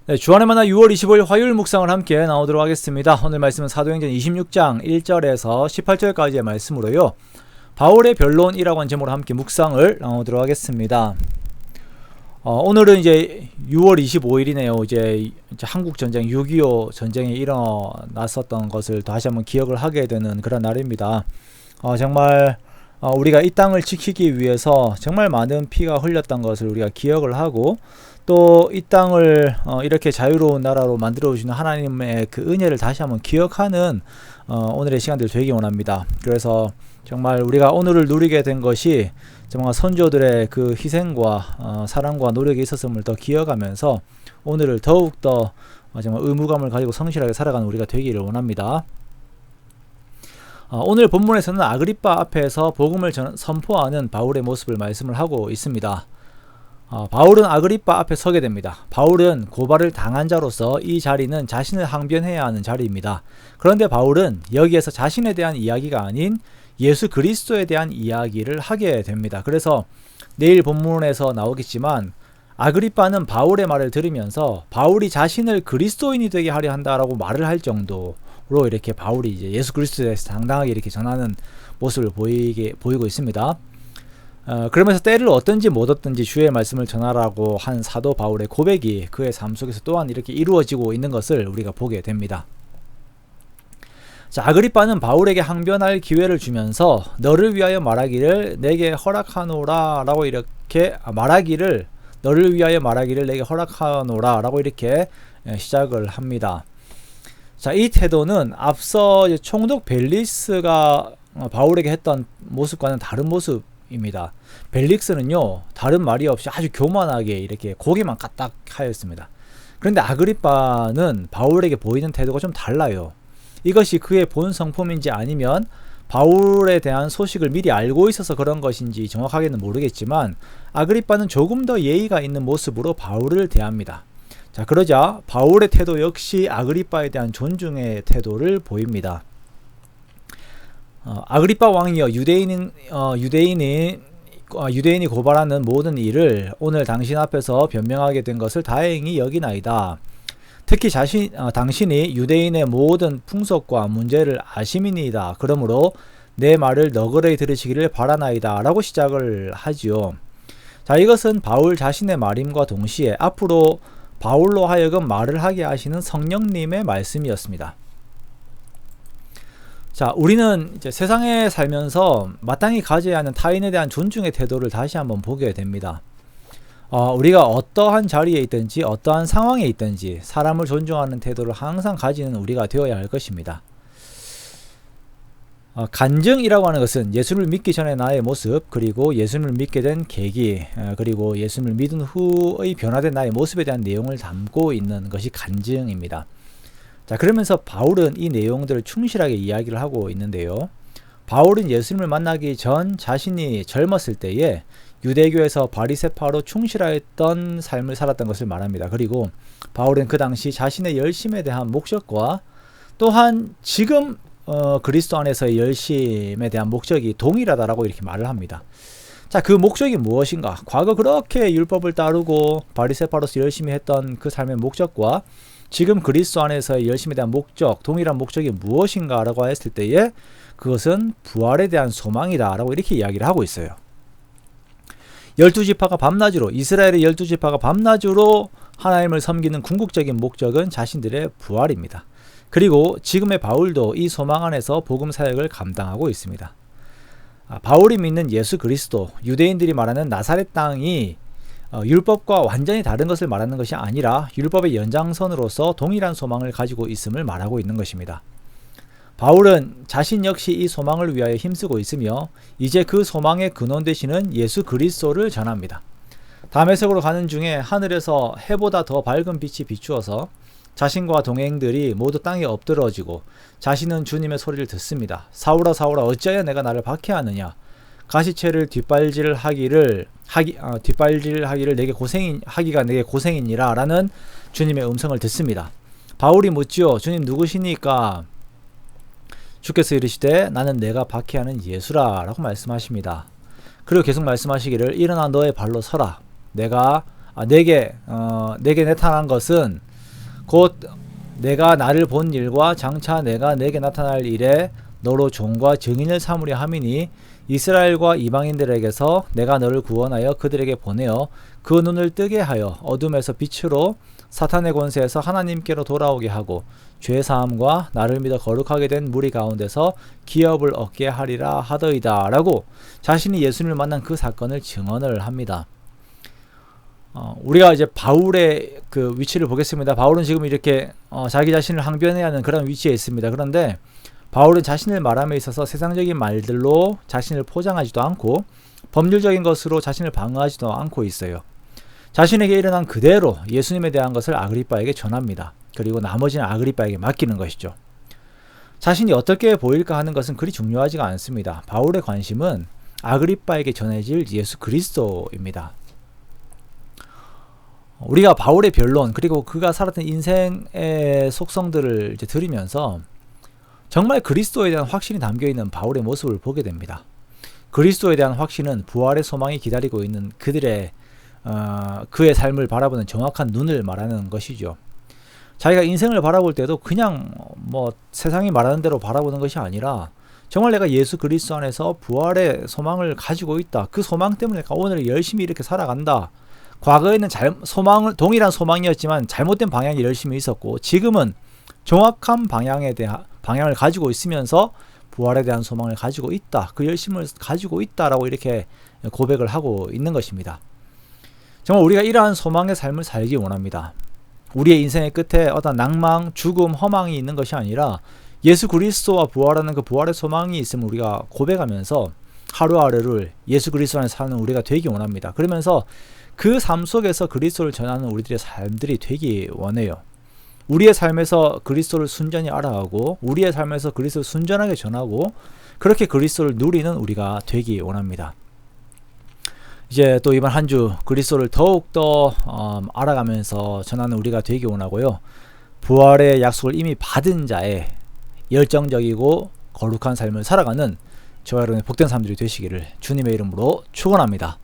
네, 주안의 만나 6월 25일 화요일 묵상을 함께 나오도록 하겠습니다. 오늘 말씀은 사도행전 26장 1절에서 18절까지의 말씀으로요. 바울의 변론이라고 하는 제목으로 함께 묵상을 나오도록 하겠습니다. 오늘은 이제 6월 25일이네요. 이제 한국 전쟁 6.25 전쟁이 일어났었던 것을 다시 한번 기억을 하게 되는 그런 날입니다. 정말 우리가 이 땅을 지키기 위해서 정말 많은 피가 흘렸던 것을 우리가 기억을 하고 또 이 땅을 이렇게 자유로운 나라로 만들어주시는 하나님의 그 은혜를 다시 한번 기억하는 오늘의 시간들 되기 원합니다. 그래서 정말 우리가 오늘을 누리게 된 것이 정말 선조들의 그 희생과 사랑과 노력이 있었음을 더 기억하면서 오늘을 더욱더 정말 의무감을 가지고 성실하게 살아가는 우리가 되기를 원합니다. 오늘 본문에서는 아그리빠 앞에서 복음을 선포하는 바울의 모습을 말씀을 하고 있습니다. 바울은 아그리빠 앞에 서게 됩니다. 바울은 고발을 당한 자로서 이 자리는 자신을 항변해야 하는 자리입니다. 그런데 바울은 여기에서 자신에 대한 이야기가 아닌 예수 그리스도에 대한 이야기를 하게 됩니다. 그래서 내일 본문에서 나오겠지만 아그리빠는 바울의 말을 들으면서 바울이 자신을 그리스도인이 되게 하려 한다라고 말을 할 정도로 이렇게 바울이 이제 예수 그리스도에 대해서 당당하게 이렇게 전하는 모습을 보이고 있습니다. 그러면서 때를 얻든지 못 얻든지 주의 말씀을 전하라고 한 사도 바울의 고백이 그의 삶 속에서 또한 이렇게 이루어지고 있는 것을 우리가 보게 됩니다. 자, 아그리빠는 바울에게 항변할 기회를 주면서 너를 위하여 말하기를 내게 허락하노라 라고 이렇게 너를 위하여 말하기를 내게 허락하노라 라고 이렇게 시작을 합니다. 자, 이 태도는 앞서 총독 벨리스가 바울에게 했던 모습과는 다른 모습입니다. 벨릭스는요, 다른 말이 없이 아주 교만하게 이렇게 고개만 까딱 하였습니다. 그런데 아그리빠는 바울에게 보이는 태도가 좀 달라요. 이것이 그의 본 성품인지 아니면 바울에 대한 소식을 미리 알고 있어서 그런 것인지 정확하게는 모르겠지만 아그리빠는 조금 더 예의가 있는 모습으로 바울을 대합니다. 자, 그러자 바울의 태도 역시 아그리빠에 대한 존중의 태도를 보입니다. 아그리빠 왕이여 유대인이 고발하는 모든 일을 오늘 당신 앞에서 변명하게 된 것을 다행히 여기나이다. 특히 당신이 유대인의 모든 풍속과 문제를 아심이니이다. 그러므로 내 말을 너그러이 들으시기를 바라나이다. 라고 시작을 하지요. 자, 이것은 바울 자신의 말임과 동시에 앞으로 바울로 하여금 말을 하게 하시는 성령님의 말씀이었습니다. 자, 우리는 이제 세상에 살면서 마땅히 가져야 하는 타인에 대한 존중의 태도를 다시 한번 보게 됩니다. 우리가 어떠한 자리에 있든지 어떠한 상황에 있든지 사람을 존중하는 태도를 항상 가지는 우리가 되어야 할 것입니다. 간증이라고 하는 것은 예수를 믿기 전에 나의 모습, 그리고 예수를 믿게 된 계기, 그리고 예수를 믿은 후의 변화된 나의 모습에 대한 내용을 담고 있는 것이 간증입니다. 자, 그러면서 바울은 이 내용들을 충실하게 이야기를 하고 있는데요. 바울은 예수님을 만나기 전 자신이 젊었을 때에 유대교에서 바리새파로 충실했던 삶을 살았던 것을 말합니다. 그리고 바울은 그 당시 자신의 열심에 대한 목적과 또한 지금 그리스도 안에서의 열심에 대한 목적이 동일하다라고 이렇게 말을 합니다. 자, 그 목적이 무엇인가? 과거 그렇게 율법을 따르고 바리새파로서 열심히 했던 그 삶의 목적과 지금 그리스도 안에서의 열심에 대한 목적, 동일한 목적이 무엇인가 라고 했을 때에 그것은 부활에 대한 소망이다 라고 이렇게 이야기를 하고 있어요. 12지파가 밤낮으로, 이스라엘의 12지파가 밤낮으로 하나님을 섬기는 궁극적인 목적은 자신들의 부활입니다. 그리고 지금의 바울도 이 소망 안에서 복음 사역을 감당하고 있습니다. 바울이 믿는 예수 그리스도, 유대인들이 말하는 나사렛 땅이 율법과 완전히 다른 것을 말하는 것이 아니라 율법의 연장선으로서 동일한 소망을 가지고 있음을 말하고 있는 것입니다. 바울은 자신 역시 이 소망을 위하여 힘쓰고 있으며 이제 그 소망의 근원 되시는 예수 그리스도를 전합니다. 다메섹으로 가는 중에 하늘에서 해보다 더 밝은 빛이 비추어서 자신과 동행들이 모두 땅에 엎드러지고 자신은 주님의 소리를 듣습니다. 사울아 사울아 어찌하여 내가 나를 박해하느냐? 가시체를 뒷발질하기를 내게 고생이니라 라는 주님의 음성을 듣습니다. 바울이 묻지요. 주님 누구시니까? 주께서 이르시되 나는 내가 박해하는 예수라 라고 말씀하십니다. 그리고 계속 말씀하시기를 일어나 너의 발로 서라. 내게 나타난 것은 곧 내가 나를 본 일과 장차 내가 내게 나타날 일에 너로 종과 증인을 삼으려 함이니 이스라엘과 이방인들에게서 내가 너를 구원하여 그들에게 보내어 그 눈을 뜨게 하여 어둠에서 빛으로 사탄의 권세에서 하나님께로 돌아오게 하고 죄사함과 나를 믿어 거룩하게 된 무리 가운데서 기업을 얻게 하리라 하더이다 라고 자신이 예수님을 만난 그 사건을 증언을 합니다. 우리가 이제 바울의 그 위치를 보겠습니다. 바울은 지금 이렇게 자기 자신을 항변해야 하는 그런 위치에 있습니다. 그런데 바울은 자신을 말함에 있어서 세상적인 말들로 자신을 포장하지도 않고 법률적인 것으로 자신을 방어하지도 않고 있어요. 자신에게 일어난 그대로 예수님에 대한 것을 아그리빠에게 전합니다. 그리고 나머지는 아그리빠에게 맡기는 것이죠. 자신이 어떻게 보일까 하는 것은 그리 중요하지가 않습니다. 바울의 관심은 아그리빠에게 전해질 예수 그리스도입니다. 우리가 바울의 변론 그리고 그가 살았던 인생의 속성들을 이제 들으면서 정말 그리스도에 대한 확신이 담겨있는 바울의 모습을 보게 됩니다. 그리스도에 대한 확신은 부활의 소망이 기다리고 있는 그들의 그의 삶을 바라보는 정확한 눈을 말하는 것이죠. 자기가 인생을 바라볼 때도 그냥 뭐 세상이 말하는 대로 바라보는 것이 아니라 정말 내가 예수 그리스도 안에서 부활의 소망을 가지고 있다. 그 소망 때문에 내가 오늘 열심히 이렇게 살아간다. 과거에는 동일한 소망이었지만 잘못된 방향이 열심히 있었고 지금은 정확한 방향을 가지고 있으면서 부활에 대한 소망을 가지고 있다. 그 열심을 가지고 있다라고 이렇게 고백을 하고 있는 것입니다. 정말 우리가 이러한 소망의 삶을 살기 원합니다. 우리의 인생의 끝에 어떤 낭망, 죽음, 허망이 있는 것이 아니라 예수 그리스도와 부활하는 그 부활의 소망이 있음을 우리가 고백하면서 하루하루를 예수 그리스도 안에 사는 우리가 되기 원합니다. 그러면서 그 삶 속에서 그리스도를 전하는 우리들의 삶들이 되기 원해요. 우리의 삶에서 그리스도를 순전히 알아가고 우리의 삶에서 그리스도를 순전하게 전하고 그렇게 그리스도를 누리는 우리가 되기 원합니다. 이제 또 이번 한 주 그리스도를 더욱더 알아가면서 전하는 우리가 되기 원하고요. 부활의 약속을 이미 받은 자의 열정적이고 거룩한 삶을 살아가는 저와 여러분의 복된 삶들이 되시기를 주님의 이름으로 축원합니다.